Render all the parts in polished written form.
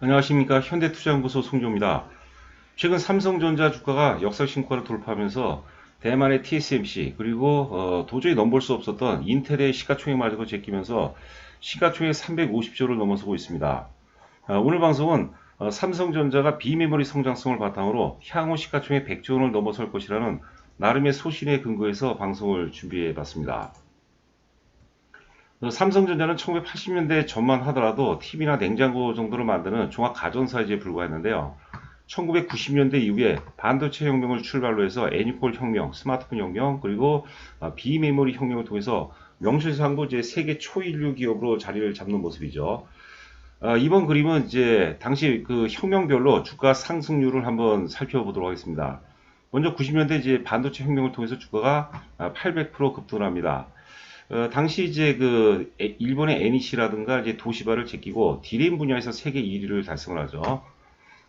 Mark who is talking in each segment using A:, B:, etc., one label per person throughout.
A: 안녕하십니까. 현대투자연구소 송조입니다. 최근 삼성전자 주가가 역사 신고가를 돌파하면서 대만의 TSMC 그리고 도저히 넘볼 수 없었던 인텔의 시가총액마저도 제끼면서 시가총액 350조를 넘어서고 있습니다. 오늘 방송은 삼성전자가 비메모리 성장성을 바탕으로 향후 시가총액 100조 원을 넘어설 것이라는 나름의 소신에 근거해서 방송을 준비해 봤습니다. 삼성전자는 1980년대 전만 하더라도 TV나 냉장고 정도를 만드는 종합 가전사이즈에 불과했는데요. 1990년대 이후에 반도체 혁명을 출발로 해서 애니콜 혁명, 스마트폰 혁명, 그리고 비메모리 혁명을 통해서 명실상부 이제 세계 초일류 기업으로 자리를 잡는 모습이죠. 이번 그림은 이제 당시 그 혁명별로 주가 상승률을 한번 살펴보도록 하겠습니다. 먼저 90년대 이제 반도체 혁명을 통해서 주가가 800% 급등을 합니다. 당시 이제 그 일본의 NEC라든가 이제 도시바를 제끼고 디램 분야에서 세계 1위를 달성을 하죠.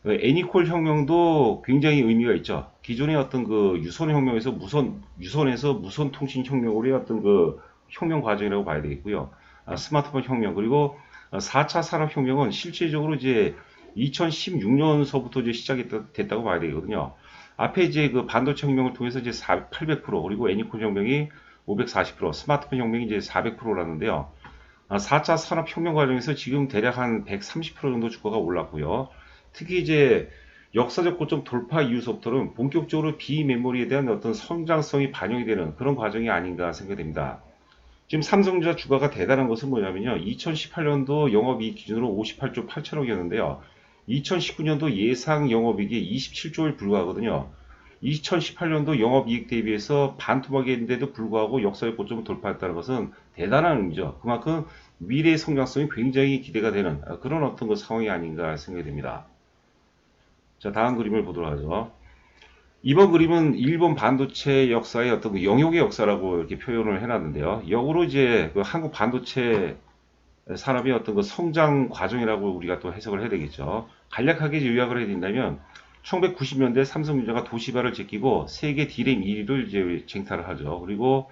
A: 애니콜 혁명도 굉장히 의미가 있죠. 기존의 어떤 그 유선에서 무선 통신 혁명으로의 어떤 그 혁명 과정이라고 봐야 되겠고요. 스마트폰 혁명 그리고 4차 산업혁명은 실질적으로 이제 2016년서부터 이제 시작이 됐다고 봐야 되거든요. 앞에 이제 그 반도체 혁명을 통해서 이제 800% 그리고 애니콜 혁명이 540%, 스마트폰 혁명이 이제 400%라는데요. 4차 산업혁명 과정에서 지금 대략 한 130% 정도 주가가 올랐고요. 특히 이제 역사적 고점 돌파 이후부터는 본격적으로 비메모리에 대한 어떤 성장성이 반영이 되는 그런 과정이 아닌가 생각됩니다. 지금 삼성전자 주가가 대단한 것은 뭐냐면요. 2018년도 영업이익 기준으로 58조 8천억이었는데요. 2019년도 예상 영업이익이 27조에 불과하거든요. 2018년도 영업이익 대비해서 반토막인데도 불구하고 역사의 고점을 돌파했다는 것은 대단한 의미죠. 그만큼 미래의 성장성이 굉장히 기대가 되는 그런 어떤 그 상황이 아닌가 생각이 됩니다. 자, 다음 그림을 보도록 하죠. 이번 그림은 일본 반도체 역사의 어떤 그 영역의 역사라고 이렇게 표현을 해놨는데요. 역으로 이제 그 한국 반도체 산업의 어떤 그 성장 과정이라고 우리가 또 해석을 해야 되겠죠. 간략하게 요약을 해야 된다면 1990년대 삼성전자가 도시바를 제끼고 세계 디램 1위를 이제 쟁탈을 하죠. 그리고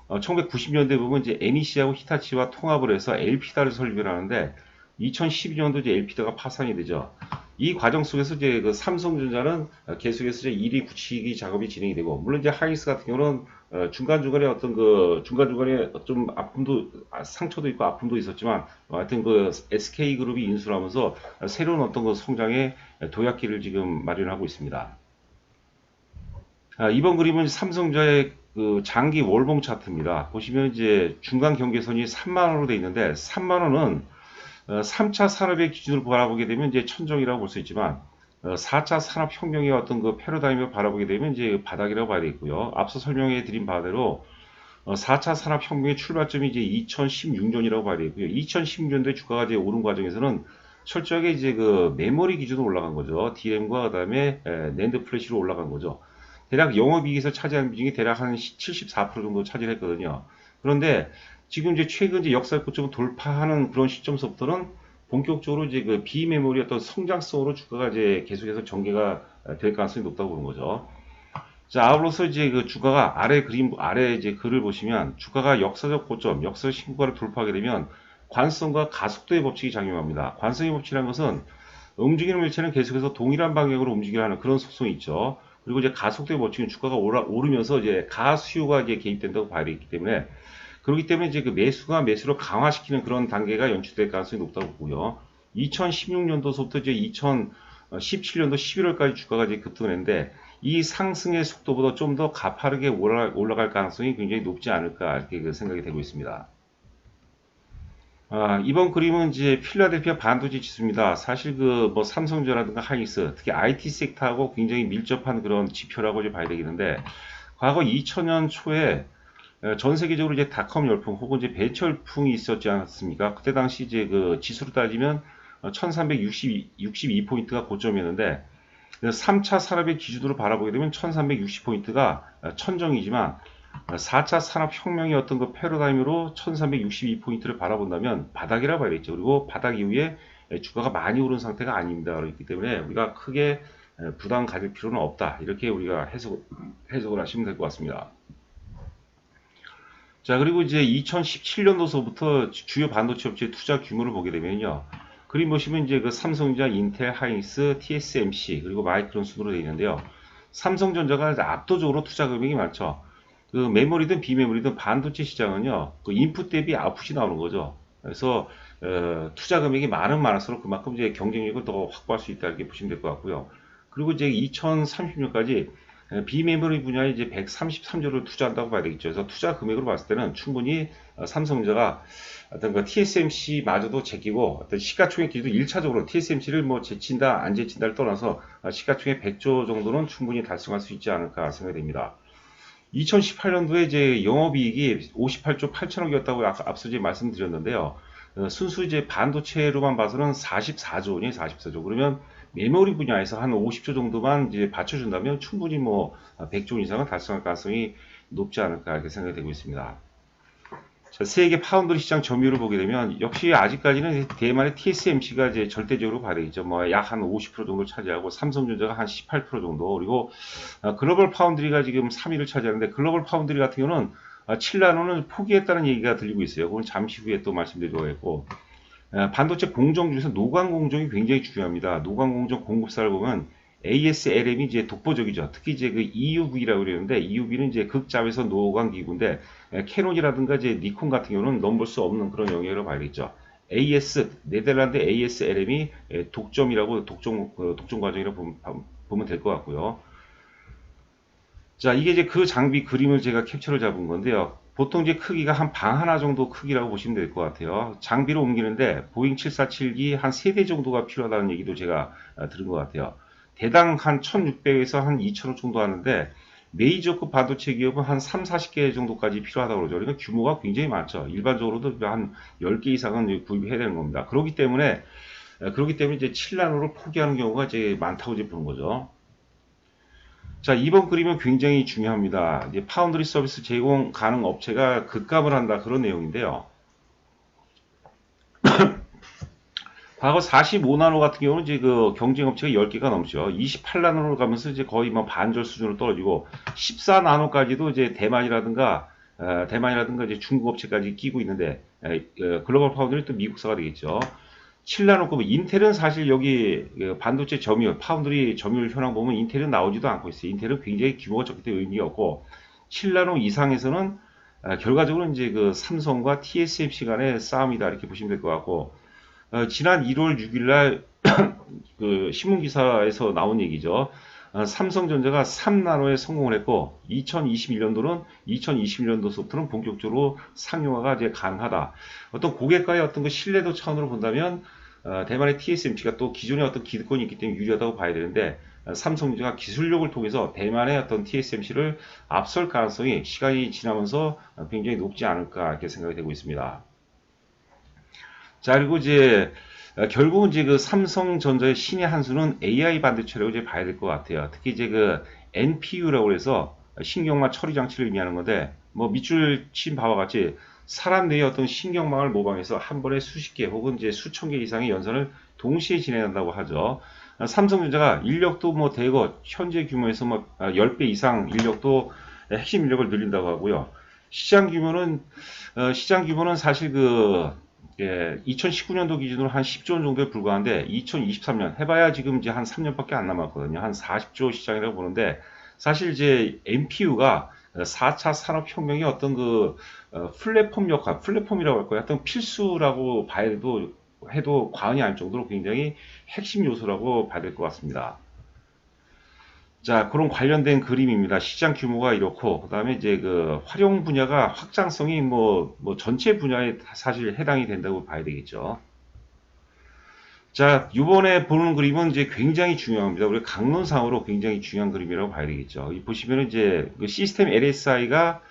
A: 1990년대 보면 이제 NEC하고 히타치와 통합을 해서 엘피다를 설립을 하는데 2012년도 이제 엘피다가 파산이 되죠. 이 과정 속에서 이제 그 삼성전자는 계속해서 이제 1위 굳히기 작업이 진행이 되고, 물론 이제 하이닉스 같은 경우는 중간중간에 어떤 그 중간중간에 좀 아픔도 상처도 있고 아픔도 있었지만 하여튼 그 SK그룹이 인수를 하면서 새로운 어떤 그 성장의 도약기를 지금 마련하고 있습니다. 이번 그림은 삼성전자의 그 장기 월봉 차트입니다. 보시면 이제 중간 경계선이 3만 원으로 되어 있는데 3만 원은 3차 산업의 기준으로 바라보게 되면 이제 천정이라고 볼 수 있지만 4차 산업혁명의 어떤 그 패러다임을 바라보게 되면 이제 바닥이라고 봐야 되겠고요. 앞서 설명해 드린 바대로 4차 산업혁명의 출발점이 이제 2016년이라고 봐야 되고요. 2016년도에 주가가 이제 오른 과정에서는 철저하게 이제 그 메모리 기준으로 올라간 거죠. DRAM과 그다음에 낸드 플래시로 올라간 거죠. 대략 영업이익에서 차지한 비중이 대략 한 74% 정도 차지했거든요. 그런데 지금 이제 최근 이제 역사 고점을 돌파하는 그런 시점서부터는 본격적으로 이제 그 비메모리 어떤 성장성으로 주가가 이제 계속해서 전개가 될 가능성이 높다고 보는 거죠. 자, 아울러서 이제 그 주가가 아래 이제 글을 보시면 주가가 역사적 고점, 역사적 신고가를 돌파하게 되면 관성과 가속도의 법칙이 작용합니다. 관성의 법칙이라는 것은 움직이는 물체는 계속해서 동일한 방향으로 움직이려 하는 그런 속성이 있죠. 그리고 이제 가속도의 법칙은 주가가 오르면서 이제 가수요가 이제 개입된다고 봐야 되기 때문에 그렇기 때문에 이제 그 매수가 매수를 강화시키는 그런 단계가 연출될 가능성이 높다고 보고요. 2016년도서부터 이제 2017년도 11월까지 주가가 이제 급등을 했는데 이 상승의 속도보다 좀 더 가파르게 올라갈 가능성이 굉장히 높지 않을까 이렇게 그 생각이 되고 있습니다. 이번 그림은 이제 필라델피아 반도체 지수입니다. 사실 그 뭐 삼성전자라든가 하이닉스, 특히 IT 섹터하고 굉장히 밀접한 그런 지표라고 이제 봐야 되겠는데, 과거 2000년 초에 전 세계적으로 이제 닷컴 열풍 혹은 이제 벤처 열풍이 있었지 않았습니까? 그때 당시 이제 그 지수로 따지면 1362포인트가 고점이었는데 3차 산업의 기준으로 바라보게 되면 1360포인트가 천정이지만 4차 산업혁명의 어떤 그 패러다임으로 1362포인트를 바라본다면 바닥이라 봐야겠죠. 그리고 바닥 이후에 주가가 많이 오른 상태가 아닙니다. 그렇기 때문에 우리가 크게 부담 가질 필요는 없다. 이렇게 우리가 해석을 하시면 될 것 같습니다. 자, 그리고 이제 2017년도서부터 주요 반도체 업체의 투자 규모를 보게 되면요. 그림 보시면 이제 그 삼성전자, 인텔, 하이닉스, TSMC 그리고 마이크론 순으로 되어 있는데요. 삼성전자가 압도적으로 투자 금액이 많죠. 그 메모리든 비메모리든 반도체 시장은요, 그 인풋 대비 아웃풋이 나오는 거죠. 그래서 투자 금액이 많을수록 그만큼 이제 경쟁력을 더 확보할 수 있다 이렇게 보시면 될 것 같고요. 그리고 이제 2030년까지 비메모리 분야에 이제 133조를 투자한다고 봐야 되겠죠. 그래서 투자 금액으로 봤을 때는 충분히 삼성전자가 어떤 그 TSMC마저도 제끼고 어떤 시가총액 기준 1차적으로 TSMC를 뭐 제친다 안 제친다를 떠나서 시가총액 100조 정도는 충분히 달성할 수 있지 않을까 생각이 됩니다. 2018년도에 이제 영업이익이 58조 8천억이었다고 앞서 이제 말씀드렸는데요. 순수 이제 반도체로만 봐서는 44조 원이에요, 44조. 그러면 메모리 분야에서 한 50조 정도만 이제 받쳐준다면 충분히 뭐 100조 원 이상은 달성할 가능성이 높지 않을까 이렇게 생각이 되고 있습니다. 자, 세계 파운드리 시장 점유율을 보게 되면 역시 아직까지는 대만의 TSMC가 이제 절대적으로 봐야 되겠죠. 뭐 약 한 50% 정도 차지하고 삼성전자가 한 18% 정도, 그리고 글로벌 파운드리가 지금 3위를 차지하는데, 글로벌 파운드리 같은 경우는 7나노는 포기했다는 얘기가 들리고 있어요. 그건 잠시 후에 또 말씀드리도록 하겠고, 반도체 공정 중에서 노광 공정이 굉장히 중요합니다. 노광 공정 공급사를 보면 ASLM이 이제 독보적이죠. 특히 이제 그 EUV라고 그러는데, EUV는 이제 극자외선 노광 기구인데, 캐논이라든가 이제 니콘 같은 경우는 넘볼 수 없는 그런 영역으로 봐야겠죠. 네덜란드 ASLM이 독점이라고 독점 과정이라고 보면 될 것 같고요. 자, 이게 이제 그 장비 그림을 제가 캡처를 잡은 건데요. 보통 이제 크기가 한 방 하나 정도 크기라고 보시면 될 것 같아요. 장비를 옮기는데 보잉 747기 한 3대 정도가 필요하다는 얘기도 제가 들은 것 같아요. 대당 한 1600에서 한 2000원 정도 하는데, 메이저급 반도체 기업은 한 3, 40개 정도까지 필요하다고 그러죠. 그러니까 규모가 굉장히 많죠. 일반적으로도 한 10개 이상은 구입해야 되는 겁니다. 그렇기 때문에 이제 7나노를 포기하는 경우가 이제 많다고 이제 보는 거죠. 자, 이번 그림은 굉장히 중요합니다. 이제 파운드리 서비스 제공 가능 업체가 급감을 한다, 그런 내용인데요. 과거 45나노 같은 경우는 이제 그 경쟁 업체가 10개가 넘죠. 28나노로 가면서 이제 거의 뭐 반절 수준으로 떨어지고, 14나노까지도 이제 대만이라든가 이제 중국 업체까지 끼고 있는데, 글로벌 파운드리 또 미국사가 되겠죠. 7나노급 인텔은 사실 여기 반도체 점유율, 파운드리 점유율 현황 보면 인텔은 나오지도 않고 있어요. 인텔은 굉장히 규모가 적기 때문에 의미가 없고, 7나노 이상에서는 결과적으로 이제 그 삼성과 TSMC 간의 싸움이다 이렇게 보시면 될 것 같고, 지난 1월 6일 날 그 신문 기사에서 나온 얘기죠. 삼성전자가 3나노에 성공을 했고, 2021년도서부터는 본격적으로 상용화가 이제 가능하다. 어떤 고객과의 어떤 그 신뢰도 차원으로 본다면 대만의 TSMC가 또 기존의 어떤 기득권이 있기 때문에 유리하다고 봐야 되는데, 삼성전자가 기술력을 통해서 대만의 어떤 TSMC를 앞설 가능성이 시간이 지나면서 굉장히 높지 않을까 이렇게 생각이 되고 있습니다. 자, 그리고 이제 결국은 이제 그 삼성전자의 신의 한 수는 AI 반도체라고 이제 봐야 될 것 같아요. 특히 이제 그 NPU라고 해서 신경망 처리 장치를 의미하는 건데, 뭐 밑줄 친 바와 같이 사람 뇌의 어떤 신경망을 모방해서 한 번에 수십 개 혹은 이제 수천 개 이상의 연산을 동시에 진행한다고 하죠. 삼성전자가 인력도 뭐 대거 현재 규모에서 뭐 10배 이상 인력도 핵심 인력을 늘린다고 하고요. 시장 규모는 사실 그 2019년도 기준으로 한 10조 원 정도에 불과한데, 2023년 해봐야 지금 이제 한 3년밖에 안 남았거든요. 한 40조 시장이라고 보는데, 사실 이제 NPU가 4차 산업혁명의 어떤 그 플랫폼 역할, 플랫폼이라고 할까요? 하여튼 필수라고 해도 과언이 아닐 정도로 굉장히 핵심 요소라고 봐야 될 것 같습니다. 자, 그런 관련된 그림입니다. 시장 규모가 이렇고, 그 다음에 이제 그 활용 분야가 확장성이 뭐 전체 분야에 사실 해당이 된다고 봐야 되겠죠. 자, 이번에 보는 그림은 이제 굉장히 중요합니다. 우리 강론상으로 굉장히 중요한 그림이라고 봐야 되겠죠. 보시면은 이제 그 시스템 LSI가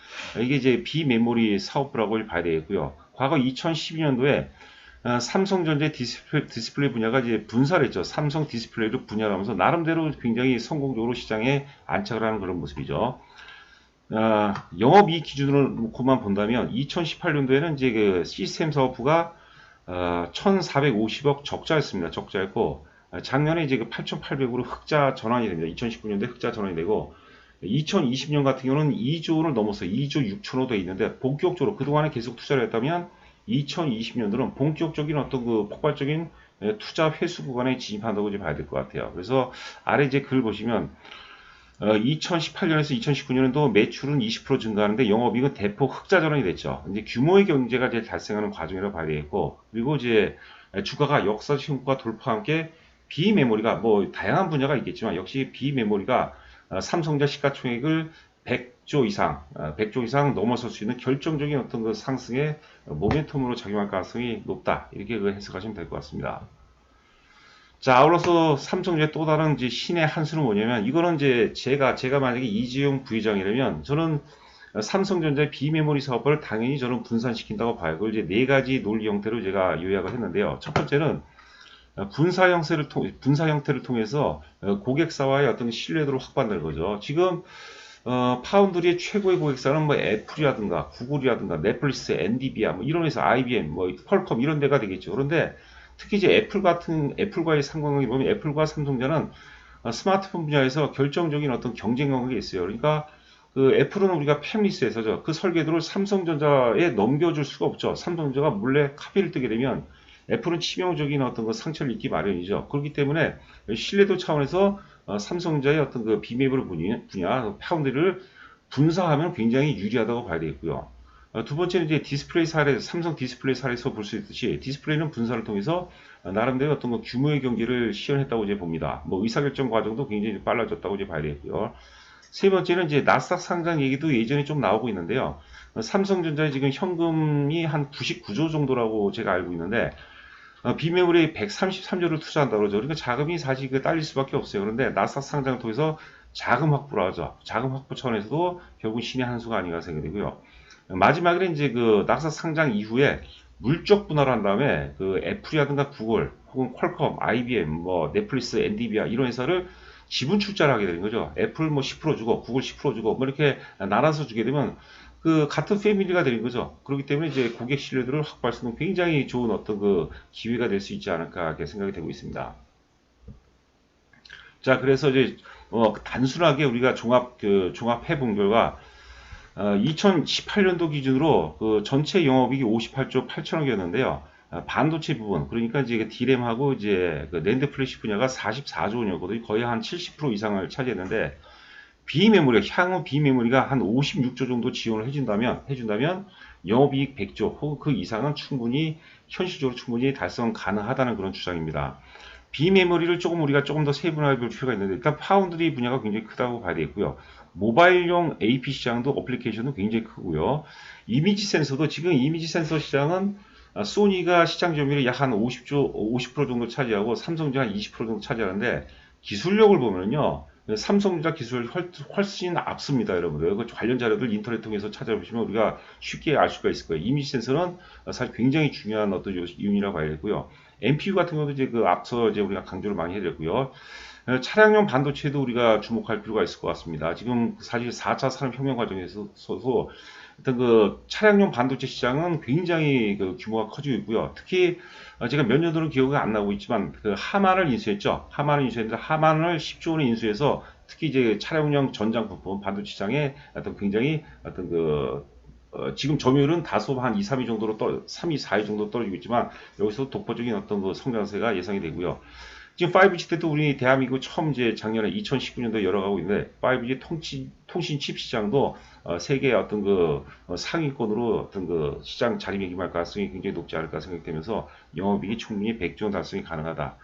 A: 이게 이제 비메모리 사업부라고 봐야 되겠고요. 과거 2012년도에 삼성전자 디스플레이 분야가 이제 분사를 했죠. 삼성 디스플레이를 분야를 하면서 나름대로 굉장히 성공적으로 시장에 안착을 하는 그런 모습이죠. 영업이익 기준으로 놓고만 본다면 2018년도에는 이제 그 시스템 사업부가 1,450억 적자였습니다. 적자였고, 작년에 이제 그 8,800으로 흑자 전환이 됩니다. 2019년도에 흑자 전환이 되고, 2020년 같은 경우는 2조 원을 넘어서 2조 6천억 돼 있는데, 본격적으로 그동안에 계속 투자를 했다면 2020년도는 본격적인 어떤 그 폭발적인 투자 회수 구간에 진입한다고 이제 봐야 될 것 같아요. 그래서 아래 이제 글 보시면 2018년에서 2019년도 매출은 20% 증가하는데 영업이익은 대폭 흑자 전환이 됐죠. 이제 규모의 경제가 이제 발생하는 과정이라고 봐야 되겠고, 그리고 이제 주가가 역사적 신고가 돌파와 함께 비메모리가 뭐 다양한 분야가 있겠지만 역시 비메모리가 삼성전자 시가총액을 100조 이상, 100조 이상 넘어설 수 있는 결정적인 어떤 그 상승의 모멘텀으로 작용할 가능성이 높다. 이렇게 해석하시면 될 것 같습니다. 자, 아울러서 삼성전자의 또 다른 이제 신의 한 수는 뭐냐면, 이거는 이제 제가 만약에 이재용 부회장이라면, 저는 삼성전자의 비메모리 사업을 당연히 저는 분산시킨다고 봐요. 그걸 이제 네 가지 논리 형태로 제가 요약을 했는데요. 첫 번째는 분사 형태를 통해서 고객사와의 어떤 신뢰도를 확보한다는 거죠. 지금 파운드리의 최고의 고객사는 뭐 애플이라든가 구글이라든가 넷플릭스, 엔비디아 뭐 이런 회사, IBM, 뭐 퀄컴 이런 데가 되겠죠. 그런데 특히 이제 애플과의 상관관계 보면 애플과 삼성전자는 스마트폰 분야에서 결정적인 어떤 경쟁 관계가 있어요. 그러니까 그 애플은 우리가 팸리스에서죠. 그 설계도를 삼성전자에 넘겨줄 수가 없죠. 삼성전자가 몰래 카피를 뜨게 되면 애플은 치명적인 어떤 그 상처를 입기 마련이죠. 그렇기 때문에 신뢰도 차원에서 삼성전자의 어떤 그 비메모리 분야, 파운드리를 분사하면 굉장히 유리하다고 봐야 되겠고요. 두 번째는 이제 디스플레이 사례, 삼성 디스플레이 사례에서 볼 수 있듯이 디스플레이는 분사를 통해서 나름대로 어떤 그 규모의 경기를 시현했다고 이제 봅니다. 뭐 의사결정 과정도 굉장히 빨라졌다고 이제 봐야 되겠고요. 세 번째는 이제 나스닥 상장 얘기도 예전에 좀 나오고 있는데요. 삼성전자의 지금 현금이 한 99조 정도라고 제가 알고 있는데 비메모리에 133조를 투자한다고 그러죠. 그러니까 자금이 사실 딸릴 수밖에 없어요. 그런데 나스닥 상장을 통해서 자금 확보를 하죠. 자금 확보 차원에서도 결국 신의 한 수가 아닌가 생각이 되고요. 마지막에는 이제 그 나스닥 상장 이후에 물적 분할을 한 다음에 그 애플이라든가 구글 혹은 퀄컴, IBM, 뭐 넷플릭스, 엔비디아 이런 회사를 지분 출자를 하게 되는 거죠. 애플 뭐 10% 주고 구글 10% 주고 뭐 이렇게 나눠서 주게 되면 그 같은 패밀리가 되는 거죠. 그렇기 때문에 이제 고객 신뢰도를 확보할 수 있는 굉장히 좋은 어떤 그 기회가 될 수 있지 않을까 이렇게 생각이 되고 있습니다. 자, 그래서 이제 단순하게 우리가 종합해 본 결과 2018년도 기준으로 그 전체 영업이익이 58조 8천억이었는데요. 반도체 부분, 그러니까 이제 D램하고 이제 그 낸드 플래시 분야가 44조 원이었거든요. 거의 한 70% 이상을 차지했는데, 향후 비메모리가 한 56조 정도 지원을 해준다면 영업이익 100조 혹은 그 이상은 현실적으로 충분히 달성 가능하다는 그런 주장입니다. 비메모리를 우리가 조금 더 세분화해 볼 필요가 있는데, 일단 파운드리 분야가 굉장히 크다고 봐야 되겠고요. 모바일용 AP 시장도 어플리케이션도 굉장히 크고요. 이미지 센서도 지금 이미지 센서 시장은 소니가 시장 점유율이 약 한 50% 정도 차지하고 삼성전자 한 20% 정도 차지하는데, 기술력을 보면요. 삼성전자 기술이 훨씬 앞섭니다, 여러분들. 그 관련 자료들 인터넷 통해서 찾아보시면 우리가 쉽게 알 수가 있을 거예요. 이미지 센서는 사실 굉장히 중요한 어떤 요인이라고 봐야겠고요. MPU 같은 경우도 이제 그 앞서 이제 우리가 강조를 많이 해드렸고요. 차량용 반도체도 우리가 주목할 필요가 있을 것 같습니다. 지금 사실 4차 산업혁명 과정에서도 어떤 그 차량용 반도체 시장은 굉장히 그 규모가 커지고 있고요. 특히 제가 몇 년도는 기억이 안 나고 있지만 그 하만을 인수했죠. 하만을 인수했는데 하만을 10조 원에 인수해서 특히 이제 차량용 전장 부품 반도체 시장에 어떤 굉장히 어떤 그 지금 점유율은 다소 한 2, 3위 정도로 3위, 4위 정도 떨어지고 있지만 여기서 독보적인 어떤 그 성장세가 예상이 되고요. 지금 5G 때도 우리 대한민국 처음 이제 작년에 2019년도에 열어가고 있는데 5G 통신 칩 시장도 세계의 어떤 그 상위권으로 어떤 그 시장 자리매김할 가능성이 굉장히 높지 않을까 생각되면서 영업이익이 충분히 100조 원 달성이 가능하다.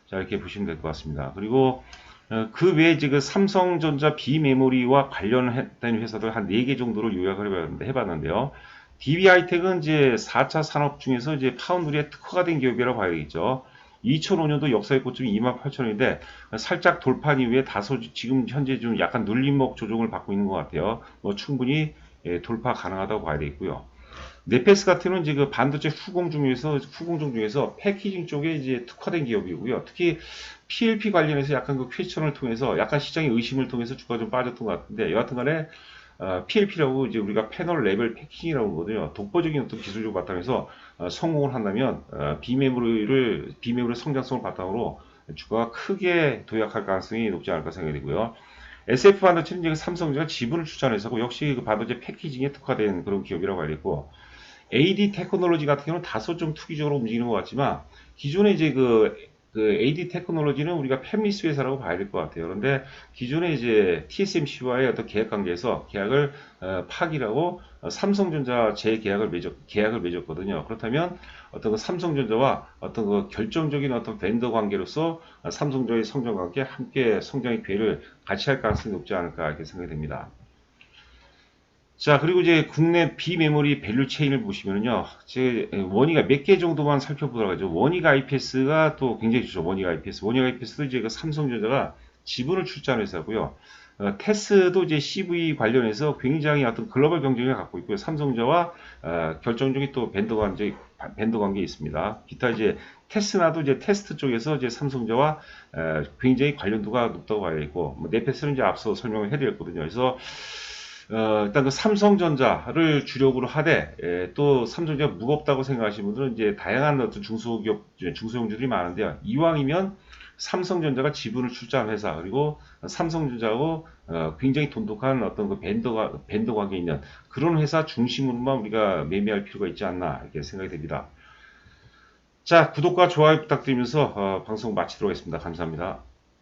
A: 자, 이렇게 보시면 될 것 같습니다. 그리고 그 외에 이제 그 삼성전자 비메모리와 관련된 회사들 한 4개 정도를 요약을 해봤는데요. DB하이텍은 이제 4차 산업 중에서 이제 파운드리의 특화가 된 기업이라고 봐야겠죠. 2005년도 역사의 고점이 28,000원인데 살짝 돌파 이후에 다소 지금 현재 좀 약간 눌림목 조정을 받고 있는 것 같아요. 뭐 충분히 돌파 가능하다고 봐야 되겠고요. 네페스 같은 경우는 이제 그 반도체 후공정 중에서 패키징 쪽에 이제 특화된 기업이고요. 특히 PLP 관련해서 약간 그 퀘스천을 통해서 약간 시장의 의심을 통해서 주가가 좀 빠졌던 것 같은데 여하튼간에 PLP라고 이제 우리가 패널 레벨 패키징이라고 하거든요. 독보적인 어떤 기술적 바탕에서 성공을 한다면 비메모리 성장성을 바탕으로 주가가 크게 도약할 가능성이 높지 않을까 생각이 되고요. SF 반도체는 이제 삼성전자 지분을 추천해서 역시 그 반도체 패키징에 특화된 그런 기업이라고 알겠고, AD 테크놀로지 같은 경우는 다소 좀 투기적으로 움직이는 것 같지만 기존에 이제 그 AD 테크놀로지는 우리가 팹리스 회사라고 봐야 될 것 같아요. 그런데 기존에 이제 TSMC와의 어떤 계약 관계에서 계약을 파기라고 삼성전자 계약을 맺었거든요. 그렇다면 어떤 그 삼성전자와 어떤 그 결정적인 어떤 벤더 관계로서 삼성전자의 성장과 함께 성장의 기회를 같이 할 가능성이 높지 않을까 이렇게 생각이 됩니다. 자, 그리고 이제 국내 비메모리 밸류 체인을 보시면요. 제 원익 몇 개 정도만 살펴보도록 하죠. 원익 IPS가 또 굉장히 좋죠. 원익 IPS. 원익 IPS도 이제 그 삼성전자가 지분을 출자한 회사고요. 테스도 이제 CV 관련해서 굉장히 어떤 글로벌 경쟁력을 갖고 있고요. 삼성전자와 결정적인 또 밴드 관계에 있습니다. 기타 이제 테스나도 이제 테스트 쪽에서 이제 삼성전자와 굉장히 관련도가 높다고 봐야 되고, 뭐 네페스는 이제 앞서 설명을 해드렸거든요. 그래서 일단 그 삼성전자를 주력으로 하되 또 삼성전자가 무겁다고 생각하시는 분들은 이제 다양한 어떤 중소형주들이 많은데요. 이왕이면 삼성전자가 지분을 출자한 회사 그리고 삼성전자하고 굉장히 돈독한 어떤 그 밴더 관계에 있는 그런 회사 중심으로만 우리가 매매할 필요가 있지 않나 이렇게 생각이 됩니다. 자, 구독과 좋아요 부탁드리면서 방송 마치도록 하겠습니다. 감사합니다.